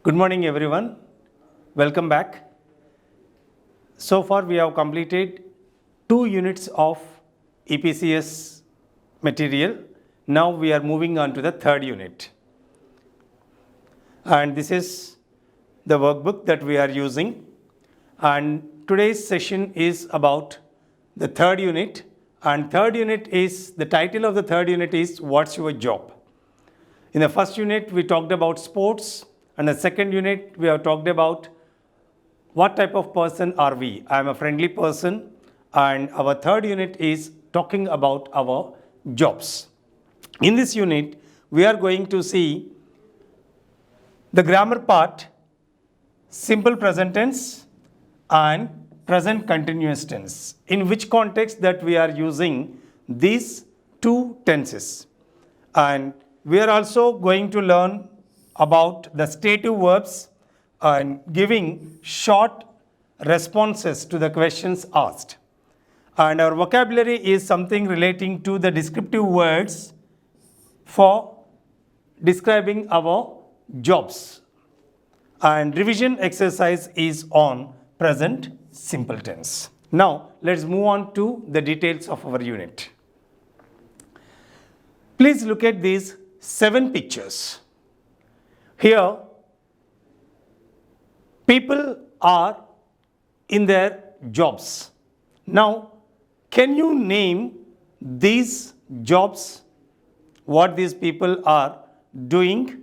Good morning everyone, welcome back. So far we have completed 2 units of EPCS material. Now we are moving on to the 3rd unit. And this is the workbook that we are using. And today's session is about the 3rd unit. And 3rd unit is, the title of the 3rd unit is What's Your Job? In the first unit we talked about sports. And the 2nd unit, we have talked about what type of person are we. I am a friendly person. And our 3rd unit is talking about our jobs. In this unit, we are going to see the grammar part, simple present tense and present continuous tense. In which context that we are using these 2 tenses. And we are also going to learn about the stative verbs and giving short responses to the questions asked. And our vocabulary is something relating to the descriptive words for describing our jobs. And revision exercise is on present simple tense. Now, let's move on to the details of our unit. Please look at these 7 pictures. Here, people are in their jobs. Now, can you name these jobs, what these people are doing?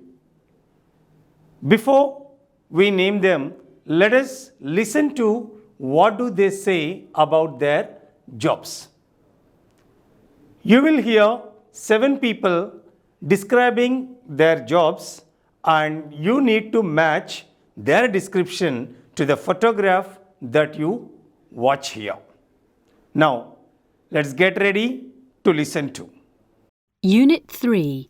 Before we name them, let us listen to what do they say about their jobs. You will hear 7 people describing their jobs, and you need to match their description to the photograph that you watch here. Now, let's get ready to listen to. Unit 3.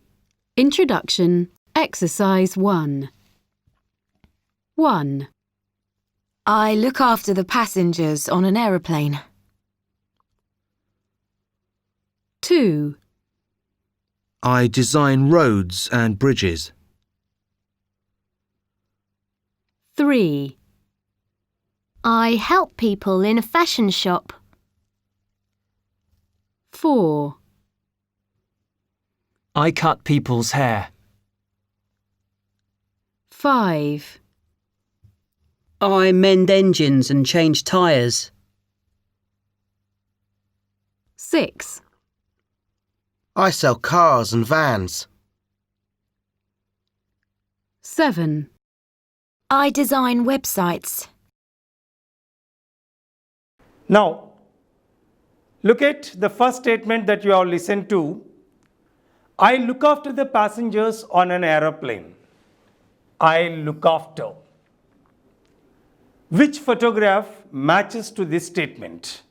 Introduction, Exercise 1. 1. I look after the passengers on an aeroplane. 2. I design roads and bridges. 3. I help people in a fashion shop. 4. I cut people's hair. 5. I mend engines and change tyres. 6. I sell cars and vans. 7. I design websites. Now, look at the first statement that you have listened to. I look after the passengers on an aeroplane. I look after. Which photograph matches to this statement?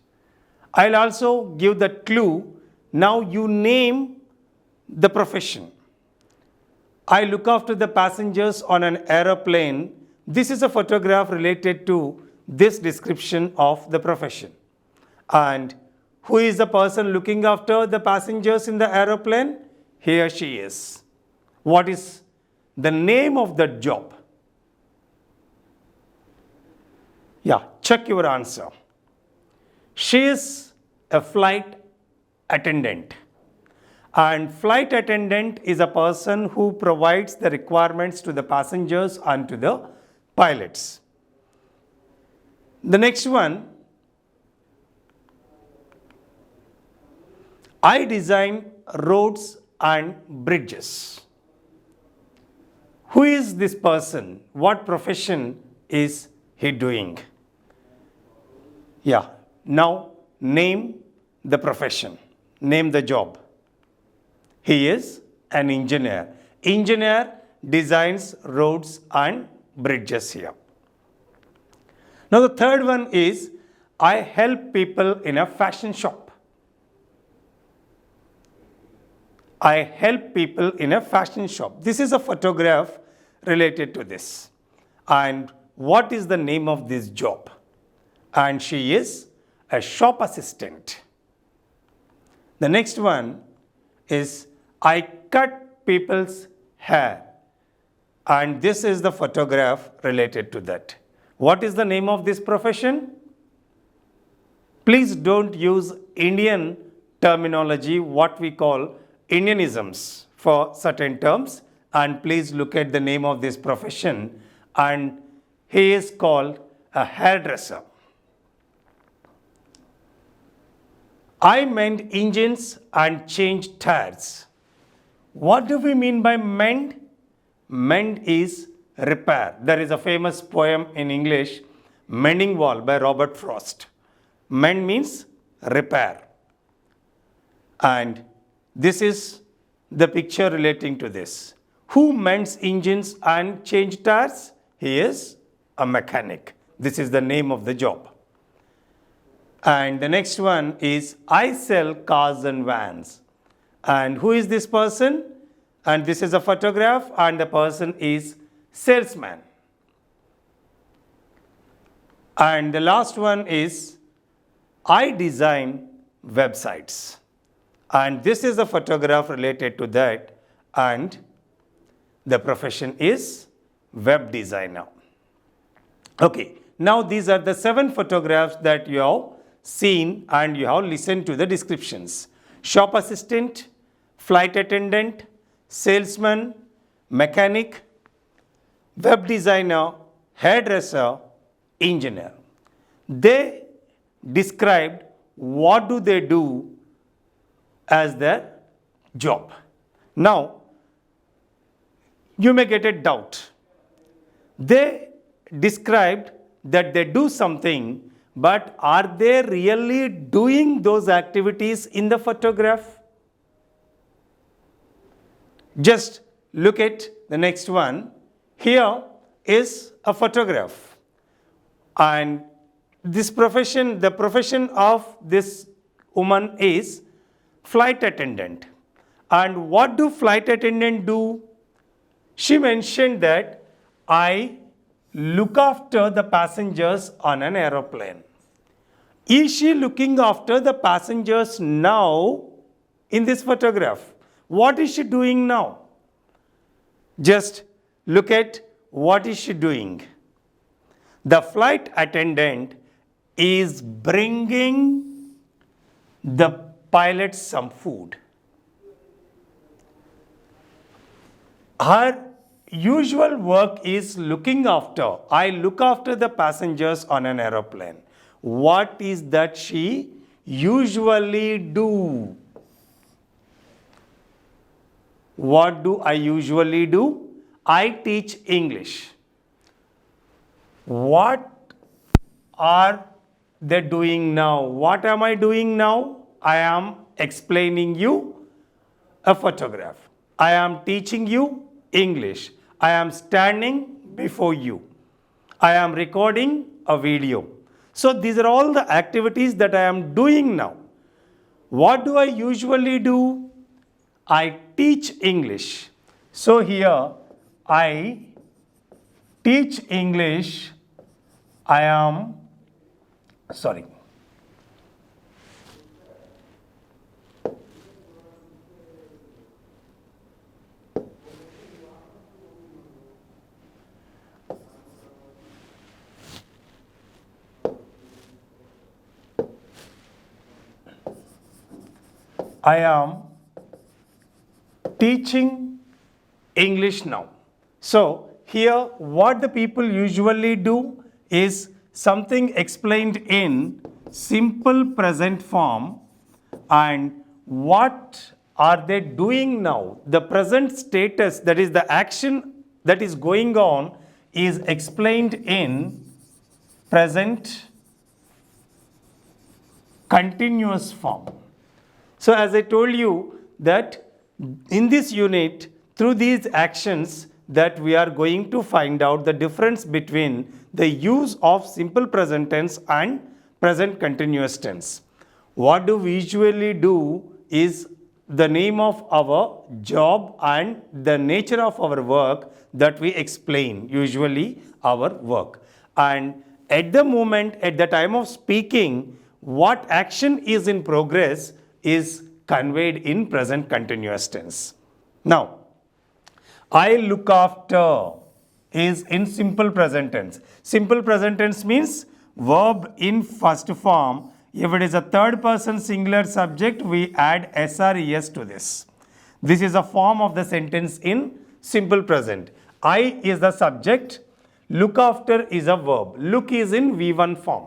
I'll also give the clue. Now you name the profession. I look after the passengers on an aeroplane. This is a photograph related to this description of the profession. And who is the person looking after the passengers in the aeroplane? He or she is. What is the name of that job? Yeah, check your answer. She is a flight attendant. And flight attendant is a person who provides the requirements to the passengers and to the pilots. The next one, I design roads and bridges. Who is this person? What profession is he doing? Yeah, now name the profession, name the job. He is an engineer. Engineer designs roads and bridges here. Now the third one is, I help people in a fashion shop. I help people in a fashion shop. This is a photograph related to this. And what is the name of this job? And she is a shop assistant. The next one is I cut people's hair. And this is the photograph related to that. What is the name of this profession? Please don't use Indian terminology, what we call Indianisms for certain terms. And please look at the name of this profession. And he is called a hairdresser. I mend engines and change tires. What do we mean by mend? Mend is repair. There is a famous poem in English, Mending Wall by Robert Frost. Mend means repair. And this is the picture relating to this. Who mends engines and change tires? He is a mechanic. This is the name of the job. And the next one is I sell cars and vans. And who is this person? And this is a photograph and the person is salesman. And the last one is I design websites. And this is a photograph related to that and the profession is web designer. Okay, now these are the 7 photographs that you have seen and you have listened to the descriptions. Shop assistant, flight attendant, salesman, mechanic, web designer, hairdresser, engineer. They described what do they do as their job. Now, you may get a doubt. They described that they do something, but are they really doing those activities in the photograph? Just look at the next one. Here is a photograph. And this profession, the profession of this woman is flight attendant. And what do flight attendant do? She mentioned that I look after the passengers on an aeroplane. Is she looking after the passengers now in this photograph? What is she doing now? Just look at what is she doing. The flight attendant is bringing the pilot some food. Her usual work is looking after. I look after the passengers on an aeroplane. What is that she usually do? What do I usually do? I teach English. What are they doing now? What am I doing now? I am explaining you a photograph. I am teaching you English. I am standing before you. I am recording a video. So these are all the activities that I am doing now. What do I usually do? I teach English. So here I teach English. I am teaching English now. So here what the people usually do is something explained in simple present form, and what are they doing now? The present status, that is the action that is going on, is explained in present continuous form. So as I told you that in this unit, through these actions, that we are going to find out the difference between the use of simple present tense and present continuous tense. What do we usually do is the name of our job and the nature of our work that we explain, usually our work. And at the moment, at the time of speaking, what action is in progress is conveyed in present continuous tense. Now, I look after is in simple present tense. Simple present tense means verb in first form. If it is a third person singular subject, we add SRES to this. This is a form of the sentence in simple present. I is the subject, look after is a verb. Look is in V1 form.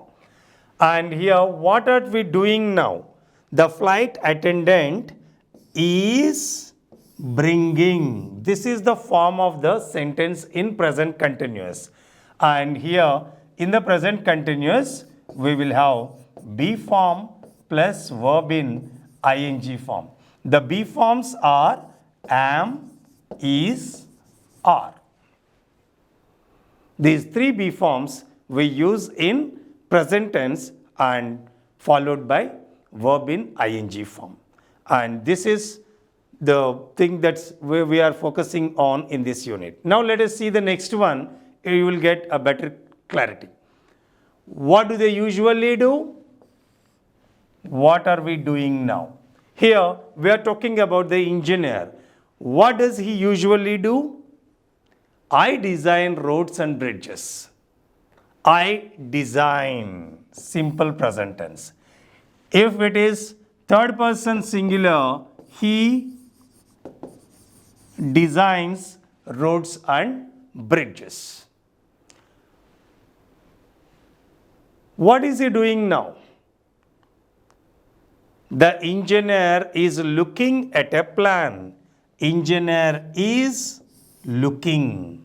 And here, what are we doing now? The flight attendant is bringing. This is the form of the sentence in present continuous. And here, in the present continuous, we will have be form plus verb in ing form. The be forms are am, is, are. These three be forms we use in present tense and followed by verb in ing form. And this is the thing that's where we are focusing on in this unit. Now let us see the next one. You will get a better clarity. What do they usually do? What are we doing now? Here we are talking about the engineer. What does he usually do? I design roads and bridges. I design, simple present tense. If it is third person singular, he designs roads and bridges. What is he doing now? The engineer is looking at a plan. Engineer is looking.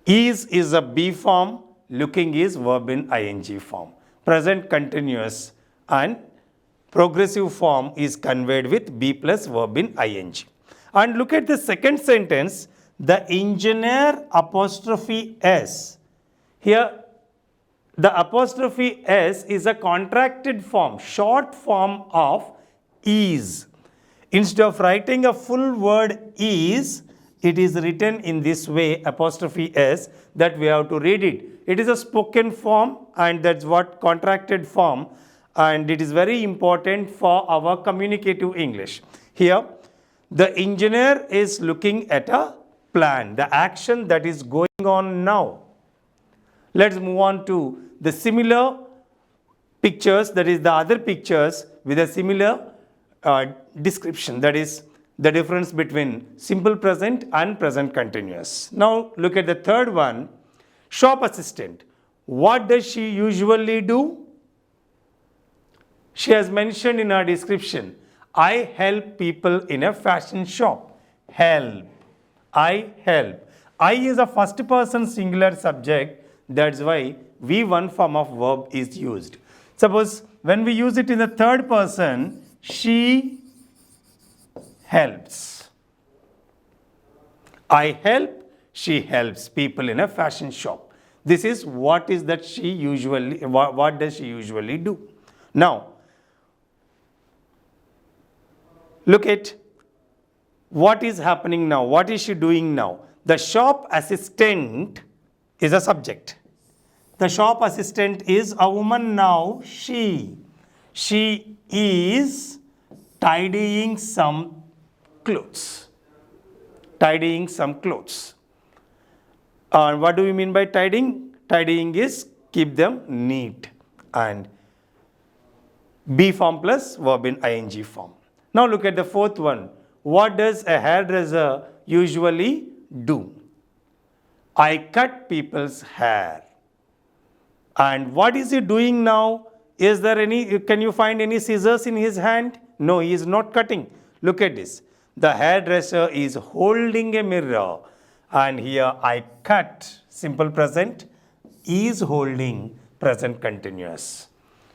Is a be form, looking is verb in ing form. Present continuous and progressive form is conveyed with be plus verb in ing. And look at the second sentence, the engineer apostrophe s. Here the apostrophe s is a contracted form, short form of is. Instead of writing a full word is, it is written in this way, apostrophe s, that we have to read it. It is a spoken form and that's what contracted form, and it is very important for our communicative English. Here, the engineer is looking at a plan, the action that is going on now. Let's move on to the similar pictures, that is the other pictures with a similar description, that is the difference between simple present and present continuous. Now look at the third one, shop assistant. What does she usually do? She has mentioned in her description, I help people in a fashion shop. Help. I help. I is a first person singular subject. That's why V1 form of verb is used. Suppose when we use it in the third person, she helps. I help, she helps people in a fashion shop. This is what is that she usually, what does she usually do? Now, look at what is happening now. What is she doing now? The shop assistant is a subject. The shop assistant is a woman now, she. She is tidying some clothes. Tidying some clothes. What do we mean by tidying? Tidying is keep them neat. And be form plus verb in ing form. Now look at the fourth one. What does a hairdresser usually do? I cut people's hair. And what is he doing now? Is there any, can you find any scissors in his hand? No, he is not cutting. Look at this. The hairdresser is holding a mirror. And here I cut, simple present, is holding, present continuous.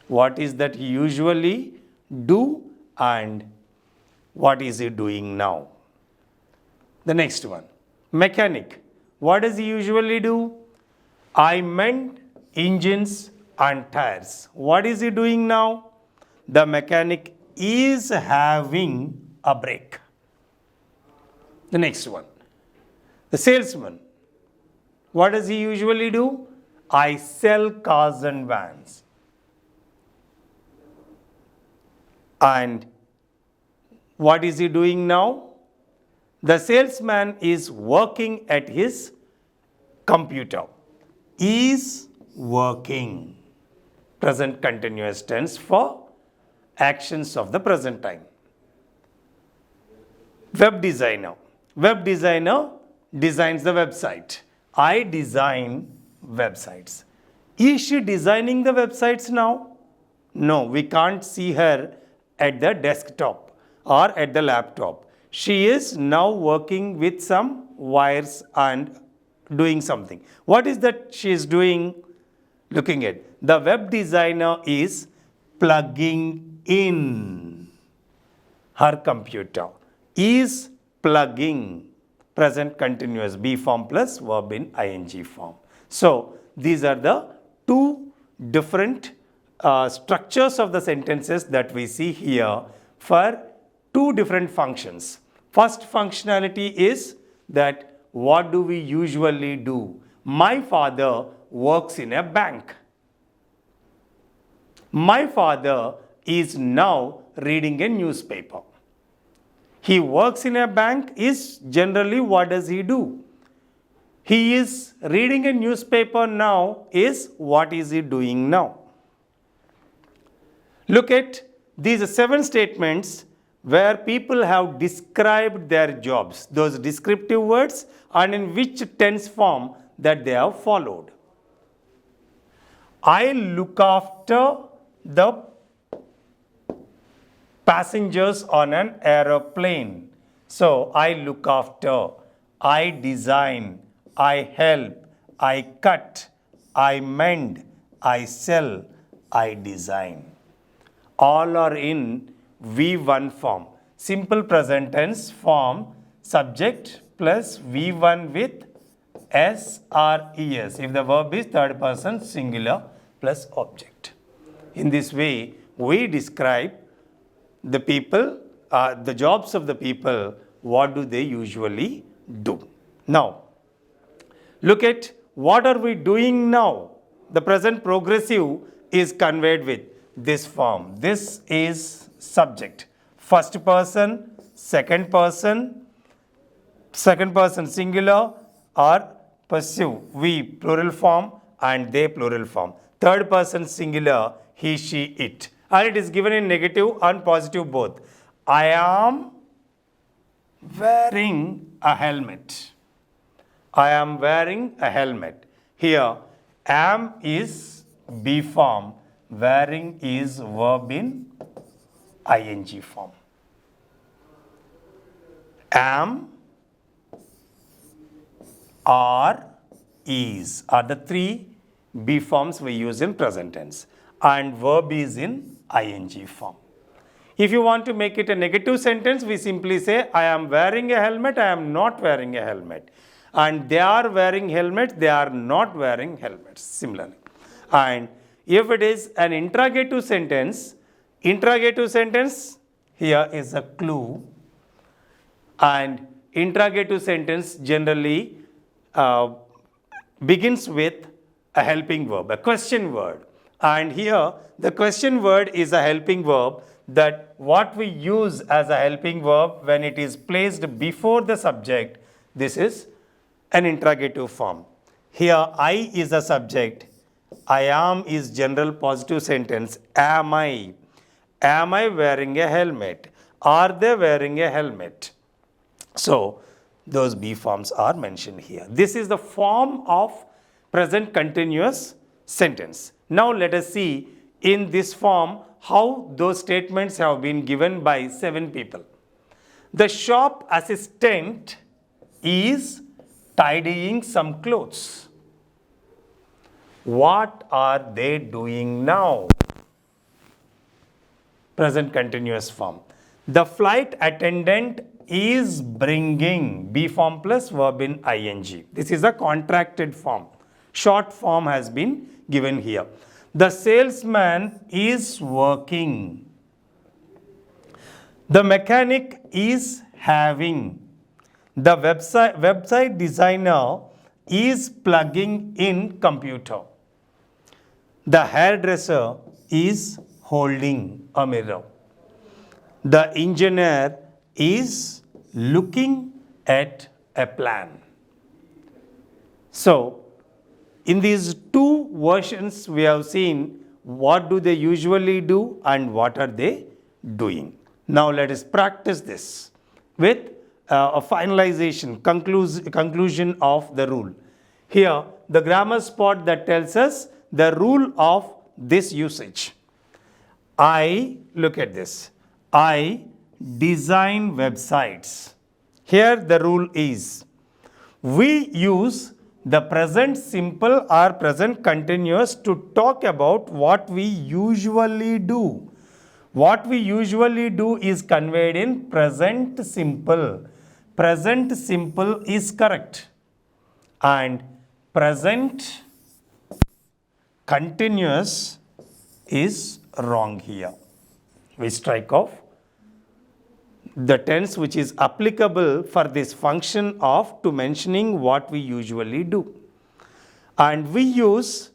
What is that he usually do and what is he doing now? The next one, mechanic. What does he usually do? I mend engines and tires. What is he doing now? The mechanic is having a break. The next one, the salesman. What does he usually do? I sell cars and vans. And what is he doing now? The salesman is working at his computer. Is working. Present continuous tense for actions of the present time. Web designer. Web designer designs the website. I design websites. Is she designing the websites now? No, we can't see her at the desktop or at the laptop. She is now working with some wires and doing something. What is that she is doing? Looking at. The web designer is plugging in her computer. Is plugging. Present continuous be form plus verb in ing form. So, these are the two different structures of the sentences that we see here for two different functions. First functionality is that what do we usually do? My father works in a bank. My father is now reading a newspaper. He works in a bank is generally what does he do? He is reading a newspaper now is what is he doing now? Look at these 7 statements where people have described their jobs, those descriptive words, and in which tense form that they have followed. I look after the passengers on an aeroplane. So, I look after, I design, I help, I cut, I mend, I sell, I design. All are in V1 form. Simple present tense form, subject plus V1 with S or ES if the verb is third person singular plus object. In this way, we describe the people, the jobs of the people, what do they usually do. Now, look at what are we doing now. The present progressive is conveyed with this form. This is subject. First person singular or possessive, we plural form and they plural form. Third person singular, he, she, it. And it is given in negative and positive both. I am wearing a helmet. I am wearing a helmet. Here, am is be form. Wearing is verb in ing form. Am, are, is are the 3 be forms we use in present tense. And verb is in ing form. If you want to make it a negative sentence, we simply say, I am wearing a helmet, I am not wearing a helmet. And they are wearing helmets, they are not wearing helmets, similarly. And if it is an interrogative sentence, here is a clue. And interrogative sentence generally begins with a helping verb, a question word. And here the question word is a helping verb, that what we use as a helping verb when it is placed before the subject, this is an interrogative form. Here I is a subject, I am is general positive sentence, am I wearing a helmet? Are they wearing a helmet? So those be forms are mentioned here. This is the form of present continuous sentence. Now let us see in this form how those statements have been given by 7 people. The shop assistant is tidying some clothes. What are they doing now? Present continuous form. The flight attendant is bringing be form plus verb in ing. This is a contracted form. Short form has been given here. The salesman is working. The mechanic is having. The website designer is plugging in computer. The hairdresser is holding a mirror. The engineer is looking at a plan. So, in these two versions, we have seen what do they usually do and what are they doing. Now, let us practice this with a finalization, conclusion of the rule. Here, the grammar spot that tells us the rule of this usage. Look at this. I design websites. Here the rule is, we use the present simple or present continuous to talk about what we usually do. What we usually do is conveyed in present simple. Present simple is correct. And present continuous is wrong here. We strike off the tense which is applicable for this function of to mentioning what we usually do. And we use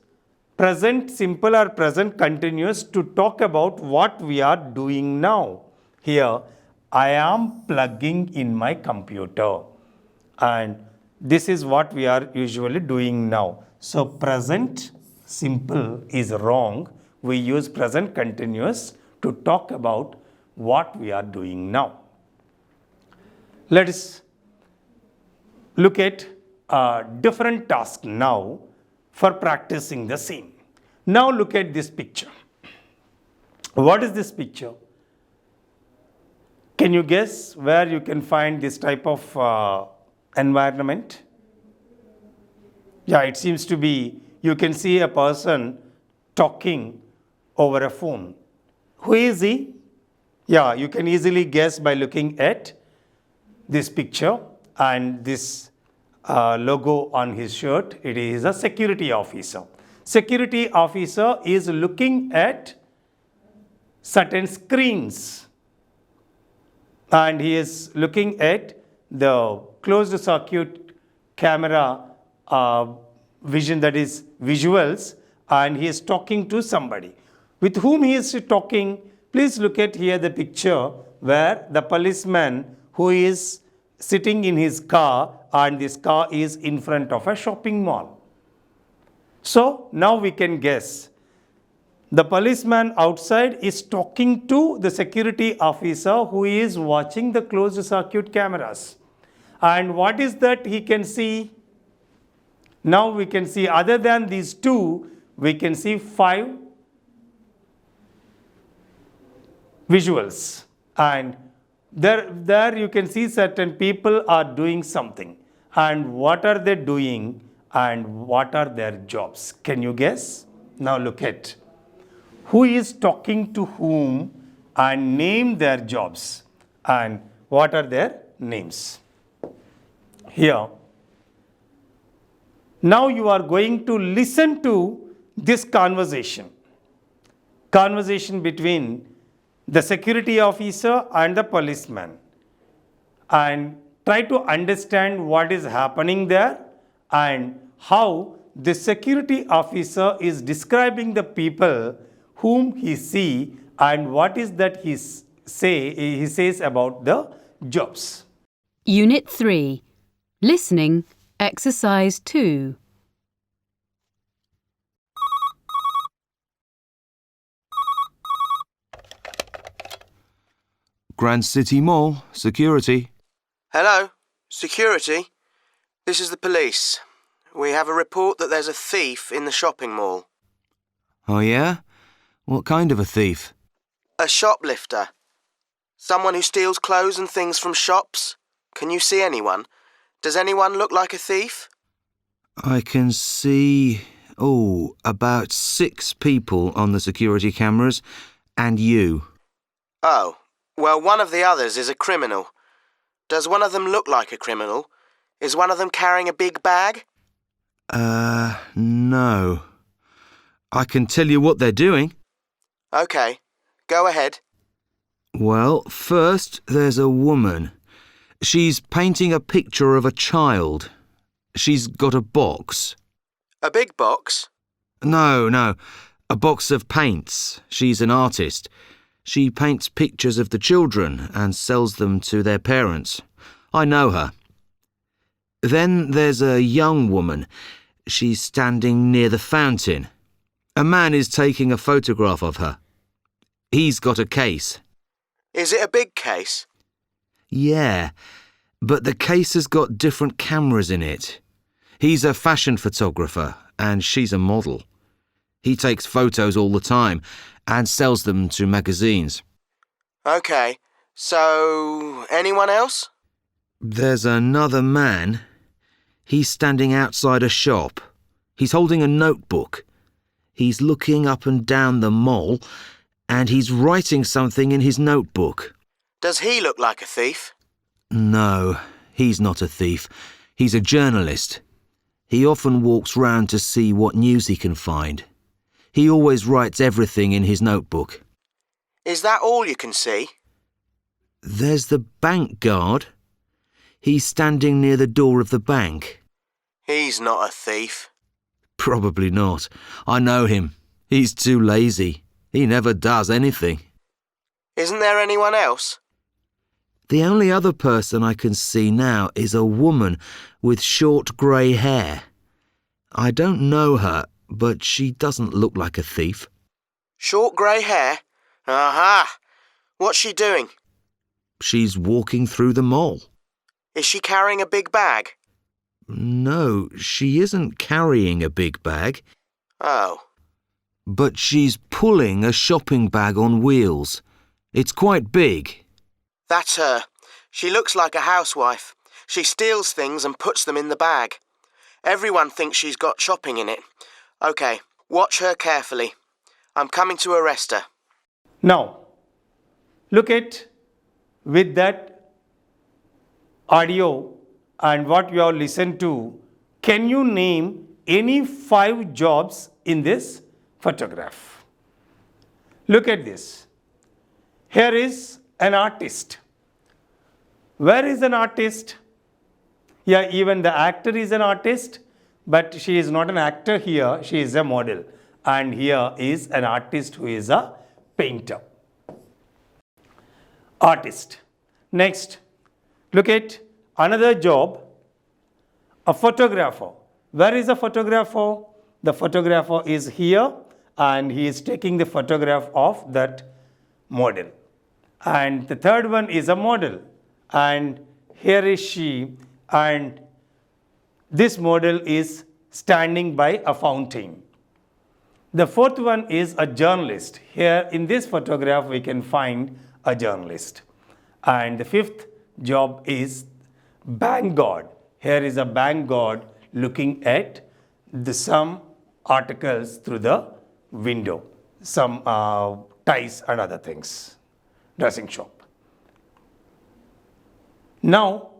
present simple or present continuous to talk about what we are doing now. Here, I am plugging in my computer. And this is what we are usually doing now. So, present simple is wrong. We use present continuous to talk about what we are doing now. Let us look at a different task now for practicing the same. Now look at this picture. What is this picture? Can you guess where you can find this type of environment? Yeah, it seems to be, you can see a person talking over a phone. Who is he? Yeah, you can easily guess by looking at this picture and this logo on his shirt. It is a security officer. Security officer is looking at certain screens and he is looking at the closed circuit camera vision, that is visuals, and he is talking to somebody. With whom he is talking? Please look at here the picture where the policeman who is sitting in his car and this car is in front of a shopping mall. So now we can guess. The policeman outside is talking to the security officer who is watching the closed circuit cameras. And what is that he can see? Now we can see, other than these two, we can see 5 visuals. And there you can see certain people are doing something. And what are they doing and what are their jobs? Can you guess? Now look at who is talking to whom and name their jobs and what are their names. Here, now you are going to listen to this conversation between the security officer and the policeman, and try to understand what is happening there and how the security officer is describing the people whom he see and what is that he says about the jobs. Unit 3. Listening, Exercise 2. Grand City Mall, security. Hello, security. This is the police. We have a report that there's a thief in the shopping mall. Oh yeah? What kind of a thief? A shoplifter. Someone who steals clothes and things from shops. Can you see anyone? Does anyone look like a thief? I can see, about 6 people on the security cameras and you. Oh, well, one of the others is a criminal. Does one of them look like a criminal? Is one of them carrying a big bag? No. I can tell you what they're doing. Okay, go ahead. Well, first there's a woman. She's painting a picture of a child. She's got a box. A big box? No, a box of paints. She's an artist. She paints pictures of the children and sells them to their parents. I know her. Then there's a young woman. She's standing near the fountain. A man is taking a photograph of her. He's got a case. Is it a big case? Yeah, but the case has got different cameras in it. He's a fashion photographer and she's a model. He takes photos all the time and sells them to magazines. Okay, so anyone else? There's another man. He's standing outside a shop. He's holding a notebook. He's looking up and down the mall and he's writing something in his notebook. Does he look like a thief? No, he's not a thief. He's a journalist. He often walks round to see what news he can find. He always writes everything in his notebook. Is that all you can see? There's the bank guard. He's standing near the door of the bank. He's not a thief. Probably not. I know him. He's too lazy. He never does anything. Isn't there anyone else? The only other person I can see now is a woman with short grey hair. I don't know her, but she doesn't look like a thief. Short grey hair? Aha! What's she doing? She's walking through the mall. Is she carrying a big bag? No, she isn't carrying a big bag, Oh. but she's pulling a shopping bag on wheels. It's quite big. That's her. She looks like a housewife. She steals things and puts them in the bag. Everyone thinks she's got shopping in it. Okay, watch her carefully. I'm coming to arrest her. Now, look at with that audio and what you have listened to, can you name any 5 jobs in this photograph? Look at this. Here is an artist. Where is an artist? Yeah, even the actor is an artist, but she is not an actor here, she is a model. And here is an artist who is a painter. Artist. Next, look at another job, a photographer. Where is the photographer? The photographer is here and he is taking the photograph of that model. And the third one is a model. And here is she, and this model is standing by a fountain. The fourth one is a journalist. Here in this photograph we can find a journalist. And the fifth job is bank guard. Here is a bank guard looking at some articles through the window, some ties and other things, dressing shop. Now,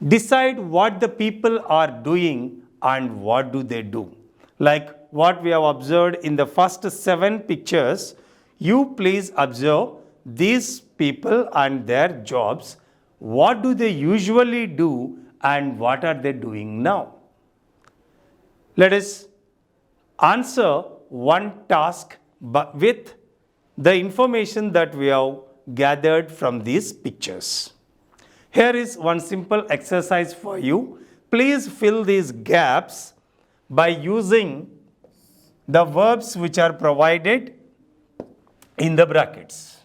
decide what the people are doing and what do they do. Like what we have observed in the first 7 pictures, you please observe these people and their jobs. What do they usually do and what are they doing now? Let us answer one task with the information that we have gathered from these pictures. Here is one simple exercise for you. Please fill these gaps by using the verbs which are provided in the brackets.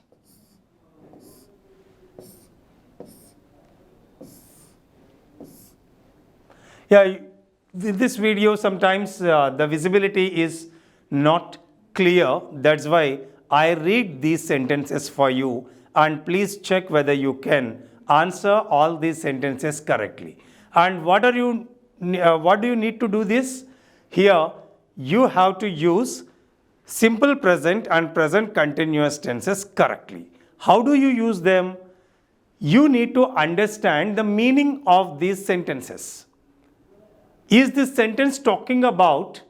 Yeah, in this video sometimes the visibility is not clear. That's why I read these sentences for you, and please check whether you can answer all these sentences correctly. And what do you need to do this? Here you have to use simple present and present continuous tenses correctly. How do you use them? You need to understand the meaning of these sentences. Is this sentence talking about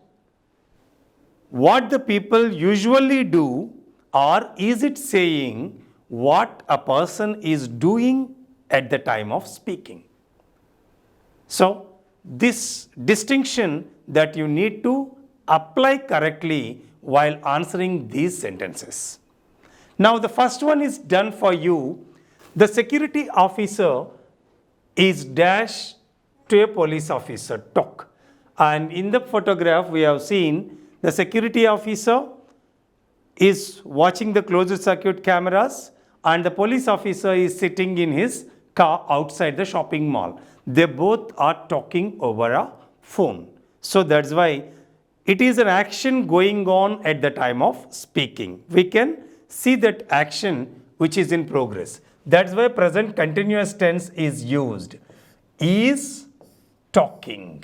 what the people usually do, or is it saying what a person is doing at the time of speaking? So, this distinction that you need to apply correctly while answering these sentences. Now the first one is done for you. The security officer is dash to a police officer, talk. And in the photograph we have seen the security officer is watching the closed circuit cameras and the police officer is sitting in his car outside the shopping mall. They both are talking over a phone. So that's why it is an action going on at the time of speaking. We can see that action which is in progress. That's why present continuous tense is used. Is talking.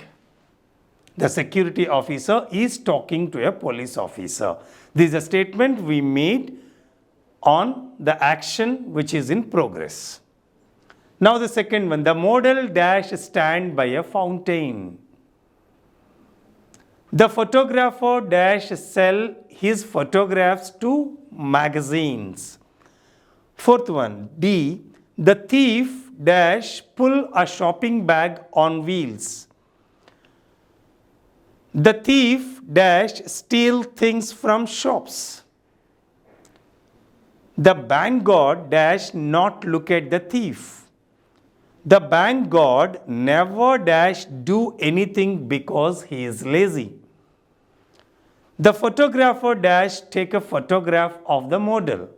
The security officer is talking to a police officer. This is a statement we made on the action which is in progress. Now the second one, the model dash stand by a fountain. The photographer dash sell his photographs to magazines. Fourth one, D, the thief dash pull a shopping bag on wheels. The thief dash steal things from shops. The bank guard dash not look at the thief. The bank guard never dash do anything because he is lazy. The photographer dash take a photograph of the model.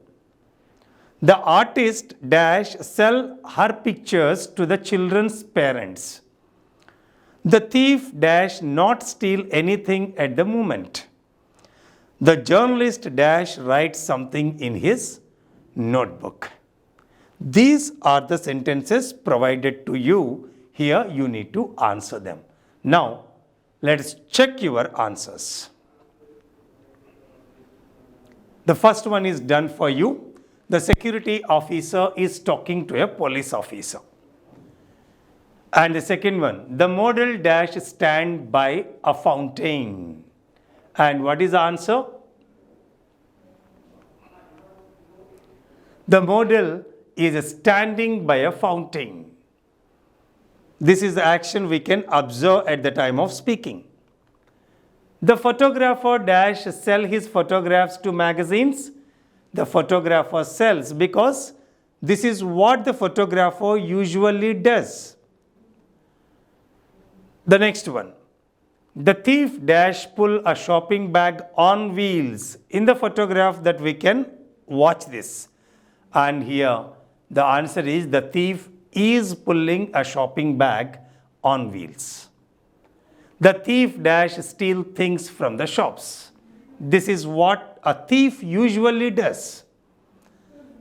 The artist dash sell her pictures to the children's parents. The thief dash not steal anything at the moment. The journalist dash write something in his notebook. These are the sentences provided to you. Here you need to answer them. Now let's check your answers. The first one is done for you. The security officer is talking to a police officer. And the second one, the model dash stand by a fountain. And what is the answer? The model is standing by a fountain. This is the action we can observe at the time of speaking. The photographer dash sell his photographs to magazines. The photographer sells because this is what the photographer usually does. The next one, the thief dash pull a shopping bag on wheels. In the photograph that we can watch this. And here the answer is the thief is pulling a shopping bag on wheels. The thief dash steal things from the shops. This is what a thief usually does.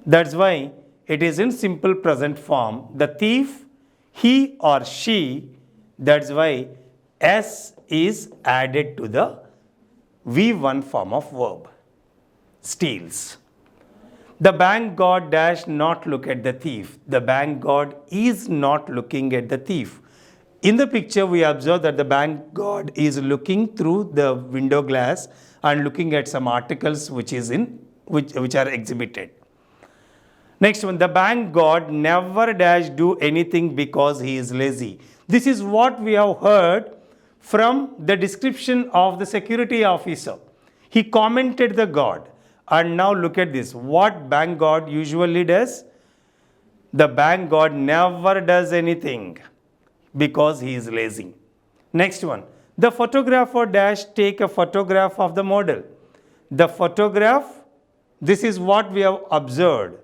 That's why it is in simple present form. The thief, he or she, that's why S is added to the V1 form of verb. Steals. The bank guard dash not look at the thief. The bank guard is not looking at the thief. In the picture we observe that the bank guard is looking through the window glass and looking at some articles which are exhibited. Next one, the bank guard never dash do anything because he is lazy. This is what we have heard from the description of the security officer. He commented the guard. And now look at this. What bank guard usually does? The bank guard never does anything because he is lazy. Next one. The photographer dash take a photograph of the model. The photograph, this is what we have observed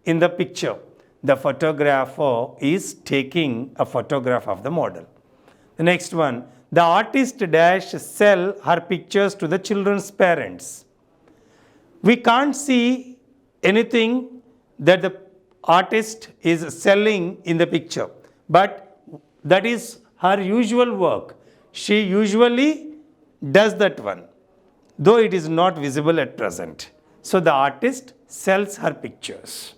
in the picture. The photographer is taking a photograph of the model. The next one. The artist dash sell her pictures to the children's parents. We can't see anything that the artist is selling in the picture, but that is her usual work. She usually does that one, though it is not visible at present. So the artist sells her pictures.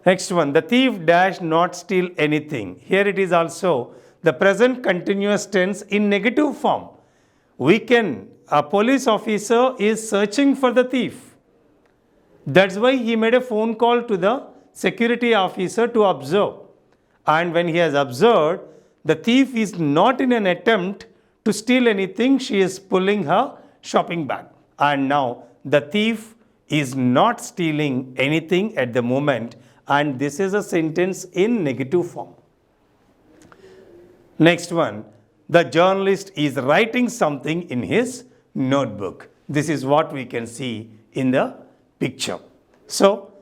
Next one, the thief dash not steal anything. Here it is also the present continuous tense in negative form. A police officer is searching for the thief. That's why he made a phone call to the security officer to observe. And when he has observed, the thief is not in an attempt to steal anything. She is pulling her shopping bag. And now the thief is not stealing anything at the moment, and this is a sentence in negative form. Next one, the journalist is writing something in his notebook. This is what we can see in the picture. So,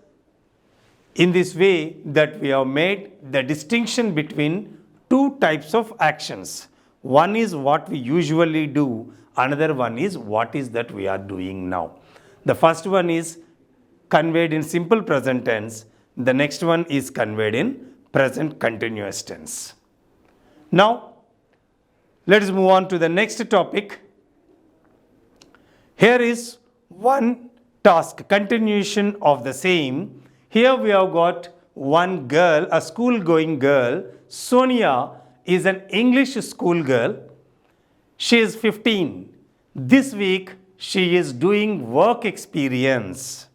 in this way that we have made the distinction between two types of actions. One is what we usually do, another one is what is that we are doing now. The first one is conveyed in simple present tense, the next one is conveyed in present continuous tense. Now, let us move on to the next topic. Here is one task, continuation of the same. Here we have got one girl, a school going girl. Sonia is an English school girl. She is 15. This week she is doing work experience.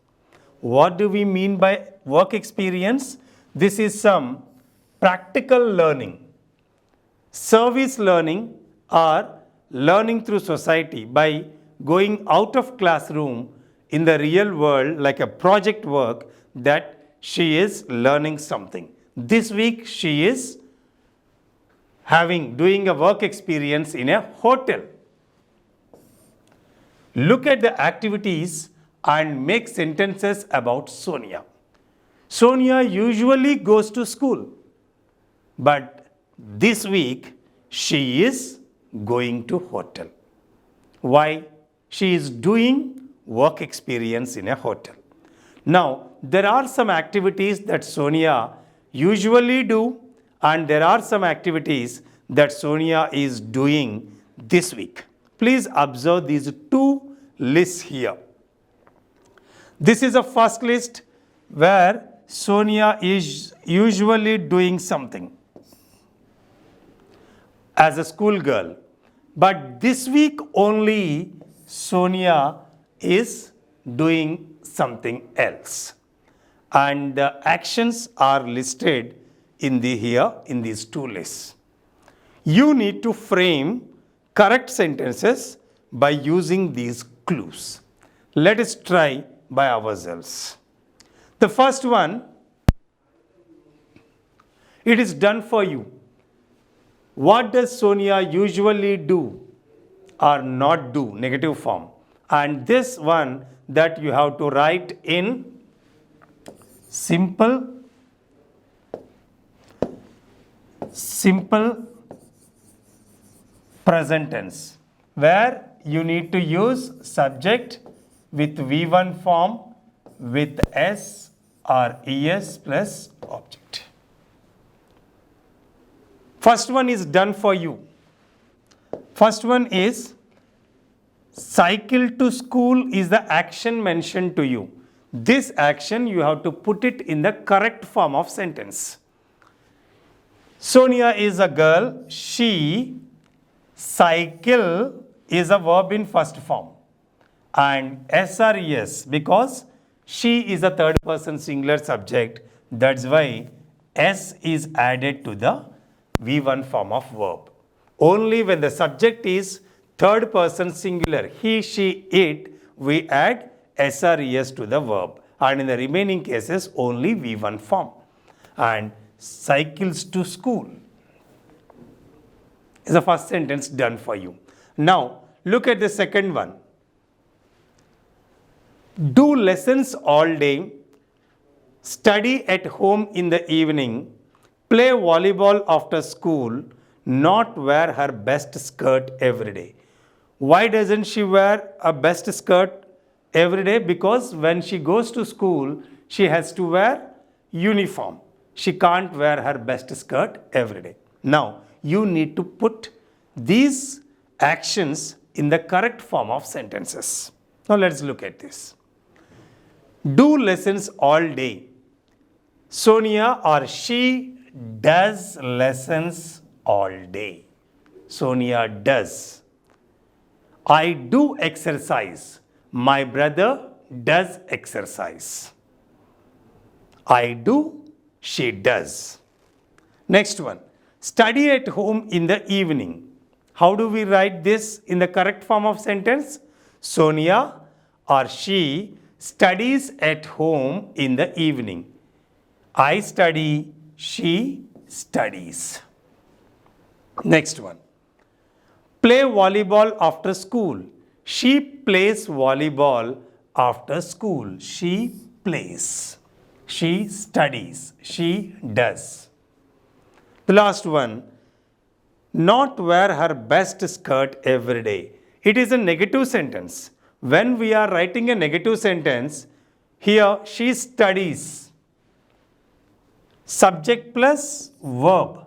What do we mean by work experience? This is some practical learning. Service learning or learning through society by going out of classroom in the real world like a project work that she is learning something. This week she is doing a work experience in a hotel. Look at the activities and make sentences about Sonia. Sonia usually goes to school, but this week she is going to hotel. Why? She is doing work experience in a hotel. Now, there are some activities that Sonia usually do, and there are some activities that Sonia is doing this week. Please observe these two lists here. This is a first list where Sonia is usually doing something as a schoolgirl. But this week only Sonia is doing something else. And the actions are listed in these two lists. You need to frame correct sentences by using these clues. Let us try by ourselves. The first one, it is done for you. What does Sonia usually do or not do? Negative form. And this one that you have to write in simple present tense, where you need to use subject with V1 form with S or ES plus object. First one is done for you. First one is cycle to school is the action mentioned to you. This action you have to put it in the correct form of sentence. Sonia is a girl. She cycle is a verb in first form. And SRES because she is a third person singular subject. That's why S is added to the V1 form of verb. Only when the subject is third person singular, he, she, it, we add SRES to the verb. And in the remaining cases, only V1 form. And cycles to school is the first sentence done for you. Now, look at the second one. Do lessons all day, study at home in the evening, play volleyball after school, not wear her best skirt every day. Why doesn't she wear a best skirt every day? Because when she goes to school, she has to wear uniform. She can't wear her best skirt every day. Now, you need to put these actions in the correct form of sentences. Now, let's look at this. Do lessons all day. Sonia or she does lessons all day. Sonia does. I do exercise. My brother does exercise. I do, she does. Next one. Study at home in the evening. How do we write this in the correct form of sentence? Sonia or she studies at home in the evening. I study, she studies. Next one. Play volleyball after school. She plays volleyball after school. She plays. She studies. She does. The last one. Not wear her best skirt every day. It is a negative sentence. When we are writing a negative sentence, here she studies. Subject plus verb.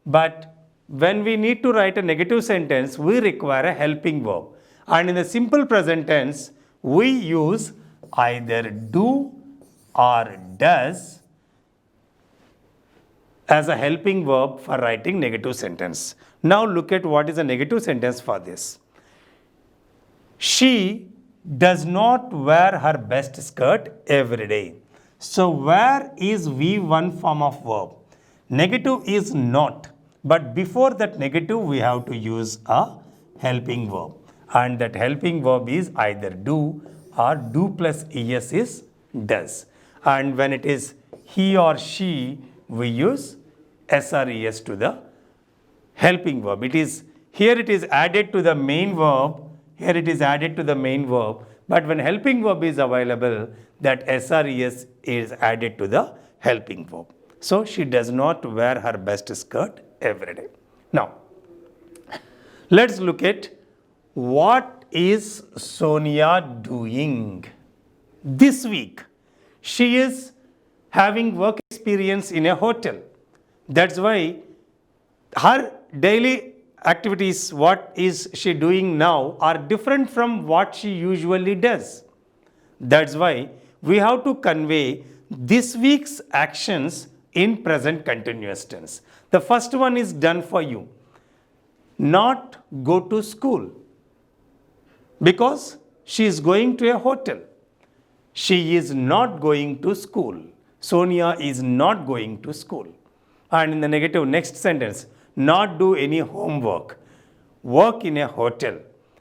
But when we need to write a negative sentence, we require a helping verb. And in the simple present tense, we use either do or does as a helping verb for writing negative sentence. Now look at what is a negative sentence for this. She does not wear her best skirt every day. So wear is V1 form of verb. Negative is not. But before that negative, we have to use a helping verb. And that helping verb is either do or do plus es is does. And when it is he or she, we use s or es to the helping verb. Here it is added to the main verb. Here it is added to the main verb. But when helping verb is available, that s or es is added to the helping verb. So she does not wear her best skirt every day. Now, let's look at what is Sonia doing this week. She is having work experience in a hotel. That's why her daily activities, what is she doing now, are different from what she usually does. That's why we have to convey this week's actions in present continuous tense. The first one is done for you. Not go to school, because she is going to a hotel. She is not going to school. Sonia is not going to school. And in the negative, next sentence, not do any homework, work in a hotel,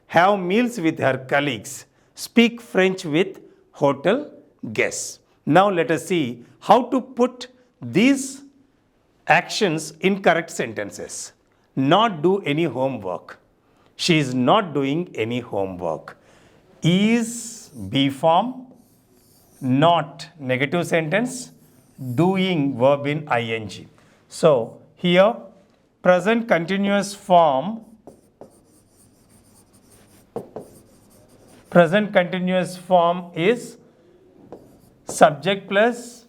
have meals with her colleagues, speak French with hotel guests. Now let us see how to put these actions in correct sentences. Not do any homework. She is not doing any homework. Is B form, not negative sentence, doing verb in ing. So here present continuous form is subject plus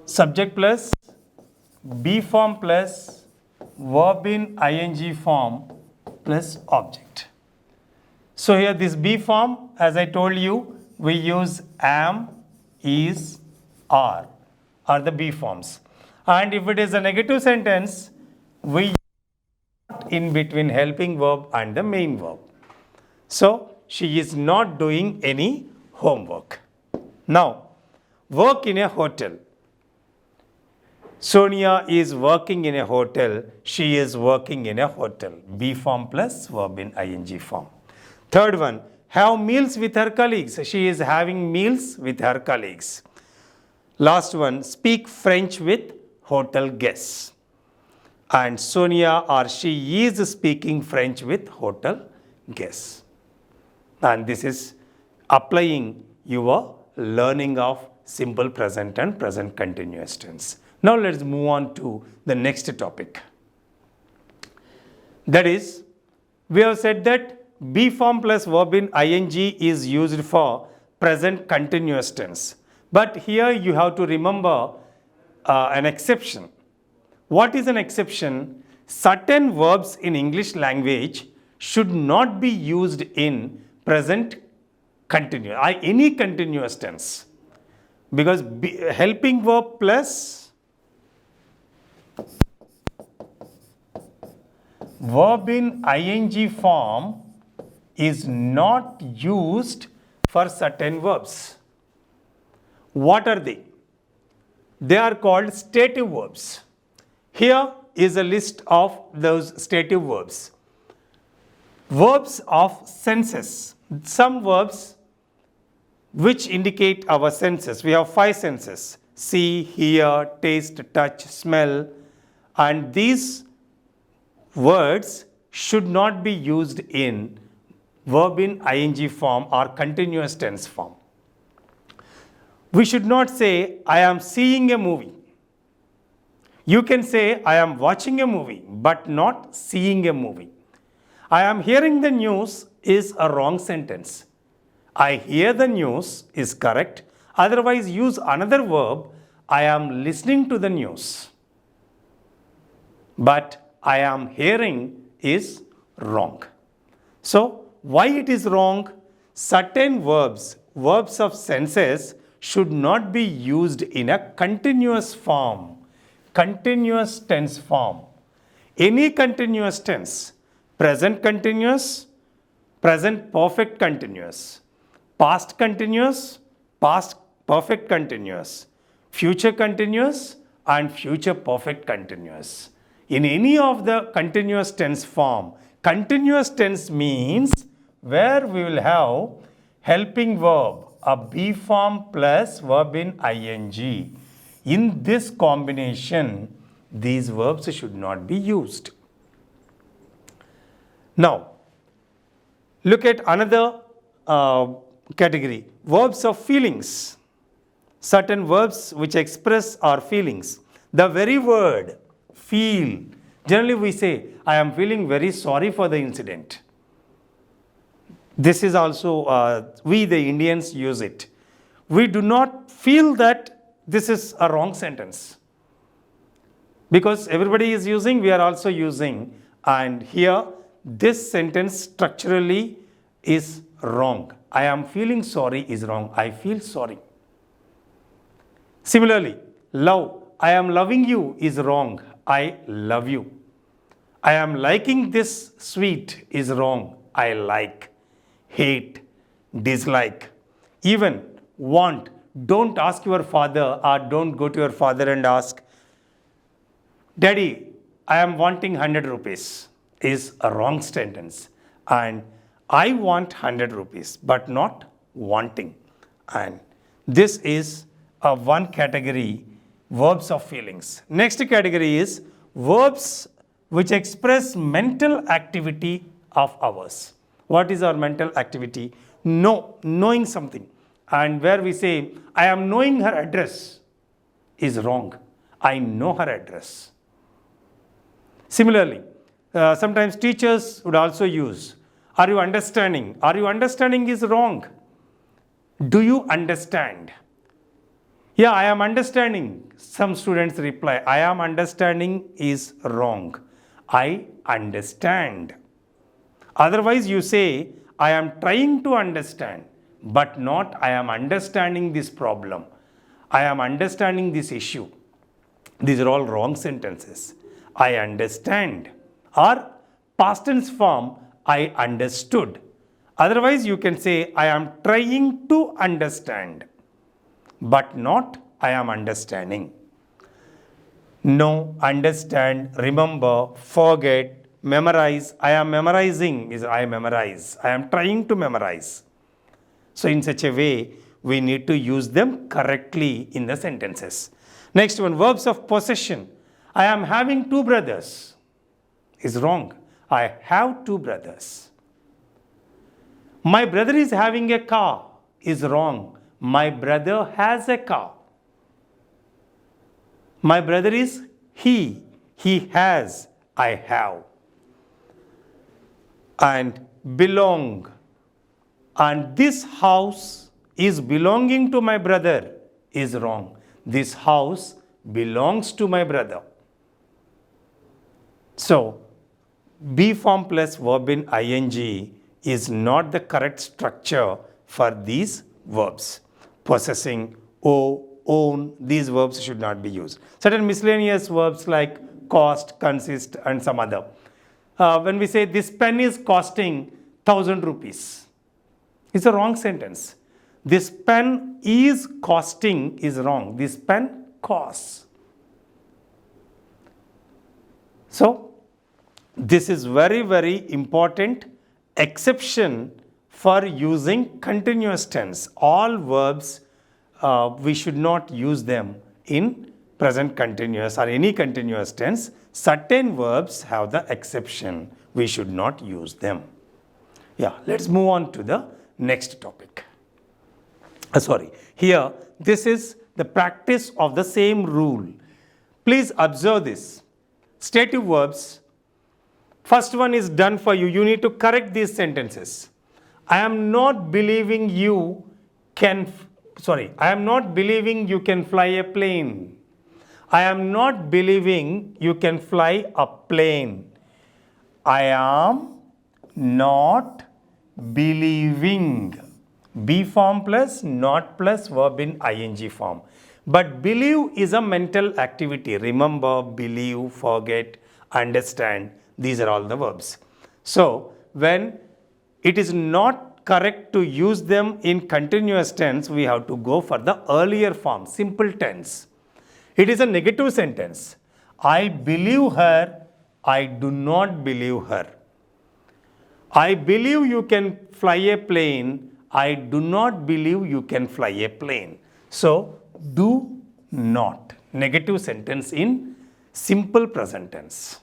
subject plus B form plus verb in ing form plus object. So here this B form, as I told you, we use am, is, are the B forms. And if it is a negative sentence, we use in between helping verb and the main verb. So she is not doing any homework. Now, work in a hotel. Sonia is working in a hotel. She is working in a hotel. B form plus verb in ing form. Third one, have meals with her colleagues. She is having meals with her colleagues. Last one, speak French with hotel guests. And Sonia or she is speaking French with hotel guests. And this is applying your learning of simple present and present continuous tense. Now let's move on to the next topic. That is, we have said that B form plus verb in ing is used for present continuous tense. But here you have to remember an exception. What is an exception? Certain verbs in English language should not be used in present continuous, any continuous tense. Because helping verb plus verb in ing form is not used for certain verbs. What are they? They are called stative verbs. Here is a list of those stative verbs. Verbs of senses. Some verbs which indicate our senses. We have 5 senses: see, hear, taste, touch, smell, and these words should not be used in verb in ing form or continuous tense form. We should not say, I am seeing a movie. You can say, I am watching a movie, but not seeing a movie. I am hearing the news is a wrong sentence. I hear the news is correct. Otherwise, use another verb, I am listening to the news. But I am hearing is wrong. So, why it is wrong? Certain verbs, verbs of senses, should not be used in a continuous form, continuous tense form. Any continuous tense, present continuous, present perfect continuous, past continuous, past perfect continuous, future continuous, and future perfect continuous. In any of the continuous tense form, continuous tense means where we will have helping verb, a be form plus verb in ing. In this combination, these verbs should not be used. Now, look at another category, verbs of feelings. Certain verbs which express our feelings. The very word feel, generally we say, I am feeling very sorry for the incident. This is also, we the Indians use it. We do not feel that this is a wrong sentence. Because everybody is using, we are also using. And here, this sentence structurally is wrong. I am feeling sorry is wrong. I feel sorry. Similarly, love. I am loving you is wrong. I love you. I am liking this sweet is wrong. I like. Hate, dislike, even want. Don't ask your father or don't go to your father and ask, Daddy, I am wanting 100 rupees is a wrong sentence. And I want 100 rupees, but not wanting. And this is a one category, verbs of feelings. Next category is verbs which express mental activity of ours. What is our mental activity? Knowing something. And where we say, I am knowing her address is wrong. I know her address. Similarly, sometimes teachers would also use, are you understanding? Are you understanding is wrong. Do you understand? Yeah, I am understanding. Some students reply, I am understanding is wrong. I understand. Otherwise, you say, I am trying to understand, but not I am understanding this problem. I am understanding this issue. These are all wrong sentences. I understand. Or past tense form, I understood. Otherwise, you can say, I am trying to understand, but not I am understanding. Know, understand, remember, forget, memorize. I am memorizing is I memorize. I am trying to memorize. So in such a way, we need to use them correctly in the sentences. Next one, verbs of possession. I am having 2 brothers is wrong. I have 2 brothers. My brother is having a car is wrong. My brother has a car. My brother is he has, I have. And belong. And this house is belonging to my brother is wrong. This house belongs to my brother. So, be form plus verb in ing is not the correct structure for these verbs. Possessing, own, these verbs should not be used. Certain miscellaneous verbs like cost, consist, and some other. When we say this pen is costing 1,000 rupees, it's a wrong sentence. This pen is costing is wrong. This pen course. So, this is very, very important exception for using continuous tense. All verbs, we should not use them in present continuous or any continuous tense. Certain verbs have the exception. We should not use them. Yeah, let's move on to the next topic. Here, this is the practice of the same rule. Please observe this. Stative verbs. First one is done for you. You need to correct these sentences. I am not believing you can fly a plane. I am not believing you can fly a plane. I am not believing. Be form plus not plus verb in ing form. But believe is a mental activity. Remember, believe, forget, understand. These are all the verbs. So, when it is not correct to use them in continuous tense, we have to go for the earlier form, simple tense. It is a negative sentence. I believe her, I do not believe her. I believe you can fly a plane, I do not believe you can fly a plane. So, do not. Negative sentence in simple present tense.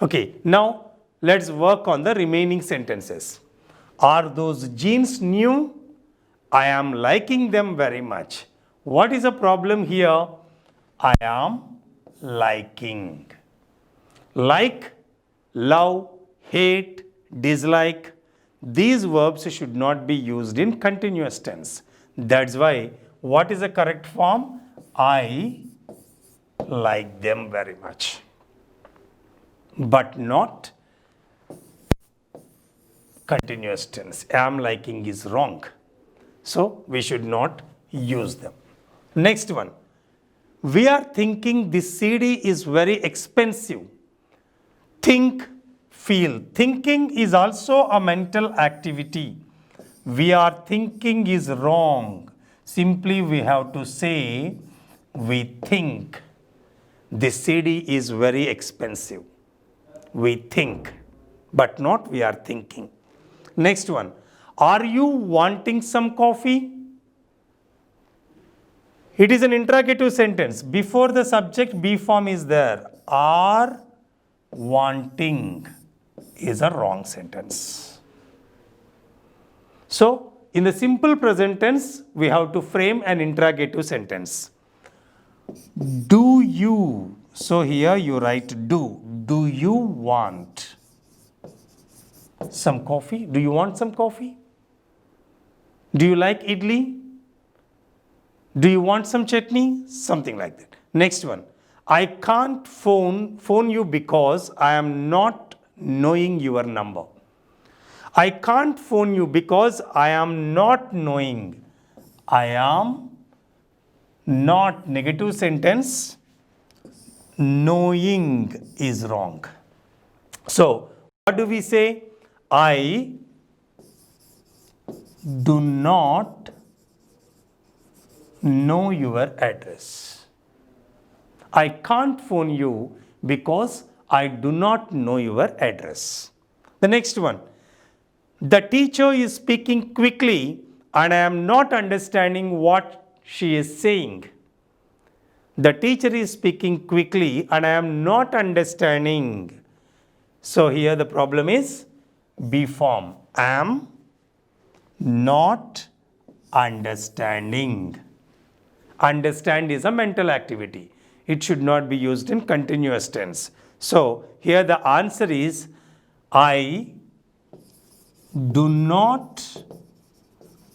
Okay, now let's work on the remaining sentences. Are those jeans new? I am liking them very much. What is the problem here? I am liking. Like, love, hate, dislike. These verbs should not be used in continuous tense. That's why, what is the correct form? I like them very much. But not continuous tense. Am liking is wrong. So, we should not use them. Next one. We are thinking this CD is very expensive. Think, feel. Thinking is also a mental activity. We are thinking is wrong. Simply we have to say, we think this CD is very expensive. We think, but not we are thinking. Next one. Are you wanting some coffee? It is an interrogative sentence. Before the subject, be form is there. Are wanting is a wrong sentence. So, in the simple present tense, we have to frame an interrogative sentence. Do you? So, here you write do. Do you want some coffee? Do you want some coffee? Do you like idli? Do you want some chutney? Something like that. Next one. I can't phone you because I am not knowing your number. I can't phone you because I am not knowing. I am not negative sentence. Knowing is wrong. So, what do we say? I do not know your address. I can't phone you because I do not know your address. The next one. The teacher is speaking quickly and I am not understanding what she is saying. The teacher is speaking quickly and I am not understanding. So here the problem is be form. Am not understanding. Understand is a mental activity. It should not be used in continuous tense. So here the answer is I do not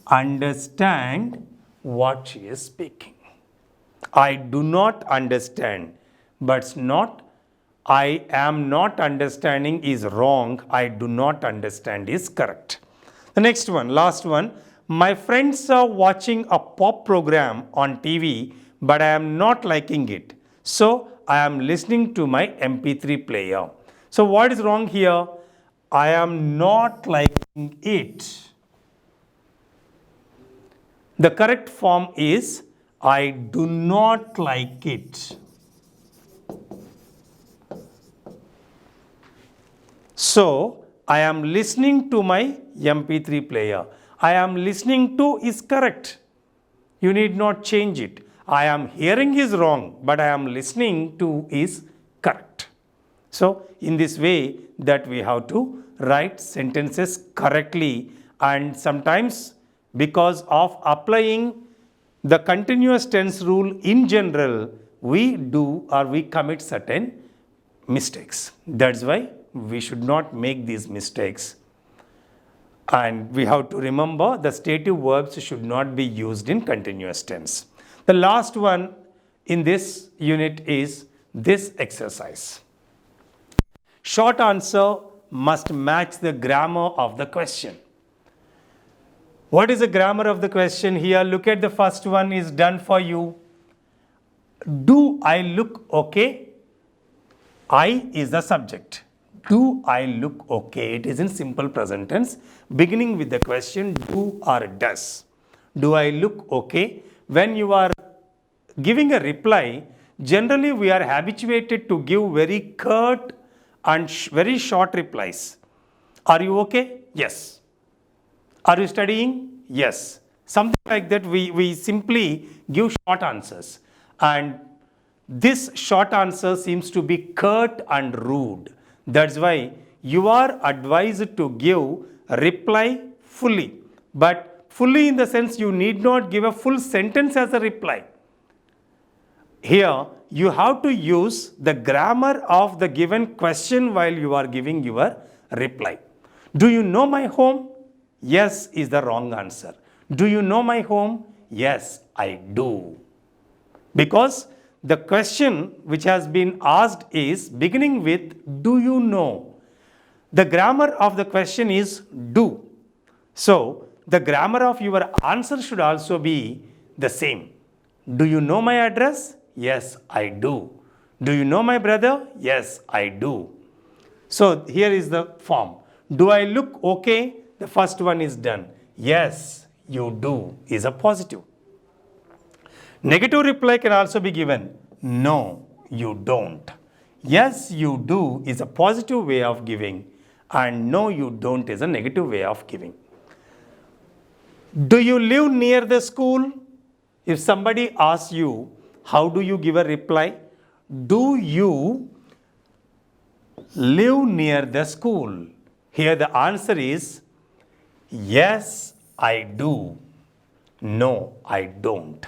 understand what she is speaking. I do not understand, but not I am not understanding is wrong. I do not understand is correct. The next one, last one. My friends are watching a pop program on TV, but I am not liking it. So I am listening to my MP3 player. So what is wrong here? I am not liking it. The correct form is I do not like it. So, I am listening to my MP3 player. I am listening to is correct. You need not change it. I am hearing is wrong, but I am listening to is correct. So, in this way that we have to write sentences correctly, and sometimes because of applying the continuous tense rule in general, we do or we commit certain mistakes. That's why we should not make these mistakes. And we have to remember the stative verbs should not be used in continuous tense. The last one in this unit is this exercise. Short answer must match the grammar of the question. What is the grammar of the question here? Look at the first one is done for you. Do I look okay? I is the subject. Do I look okay? It is in simple present tense, beginning with the question do or does. Do I look okay? When you are giving a reply, generally we are habituated to give very curt and very short replies. Are you okay? Yes. Are you studying? Yes. Something like that, we simply give short answers. And this short answer seems to be curt and rude. That's why you are advised to give a reply fully. But fully in the sense you need not give a full sentence as a reply. Here you have to use the grammar of the given question while you are giving your reply. Do you know my home? Yes is the wrong answer. Do you know my home? Yes, I do. Because the question which has been asked is beginning with do you know? The grammar of the question is do. So, the grammar of your answer should also be the same. Do you know my address? Yes, I do. Do you know my brother? Yes, I do. So, here is the form. Do I look okay? The first one is done. Yes, you do is a positive. Negative reply can also be given. No, you don't. Yes, you do is a positive way of giving, and no, you don't is a negative way of giving. Do you live near the school? If somebody asks you, how do you give a reply? Do you live near the school? Here the answer is yes, I do. No, I don't.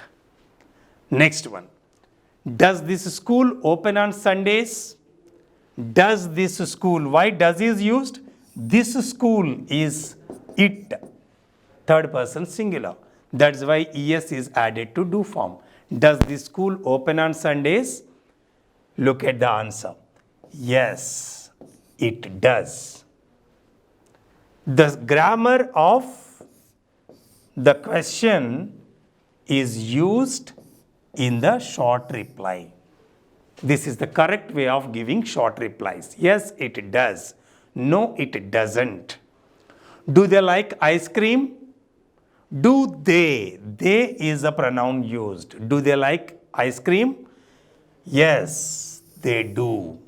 Next one. Does this school open on Sundays? Does this school, why does is used? This school is it, third person singular. That's why es is added to do form. Does this school open on Sundays? Look at the answer. Yes, it does. The grammar of the question is used in the short reply. This is the correct way of giving short replies. Yes, it does. No, it doesn't. Do they like ice cream? Do they? They is a pronoun used. Do they like ice cream? Yes, they do.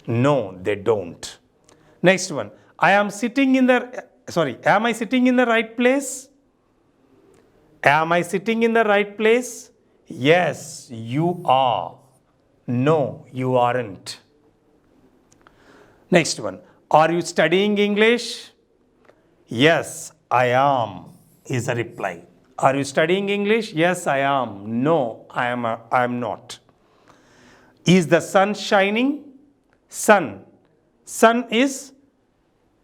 No, they don't. Next one. Am I sitting in the right place? Am I sitting in the right place? Yes, you are. No, you aren't. Next one. Are you studying English? Yes, I am is a reply. Are you studying English? Yes, I am. No, I am not. Is the sun shining? Sun. Sun is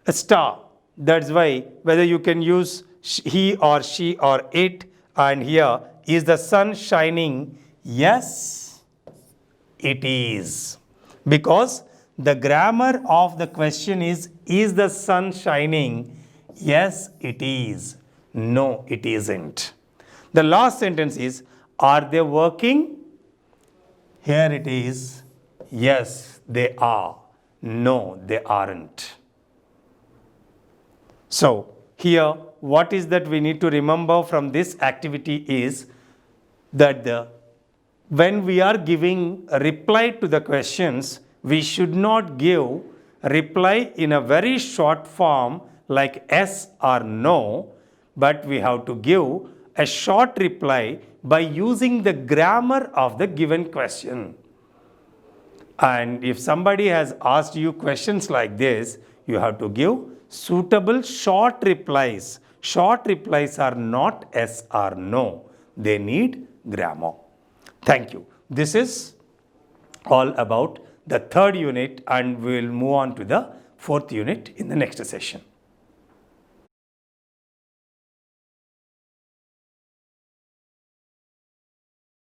a star. That's why whether you can use he or she or it, and here is the sun shining? Yes, it is. Because the grammar of the question is the sun shining? Yes, it is. No, it isn't. The last sentence is, are they working? Here it is, yes, they are. No, they aren't. So, here what is that we need to remember from this activity is that when we are giving a reply to the questions, we should not give a reply in a very short form like yes or no, but we have to give a short reply by using the grammar of the given question. And if somebody has asked you questions like this, you have to give suitable short replies. Short replies are not yes or no. They need grammar. Thank you. This is all about the third unit, and we will move on to the fourth unit in the next session.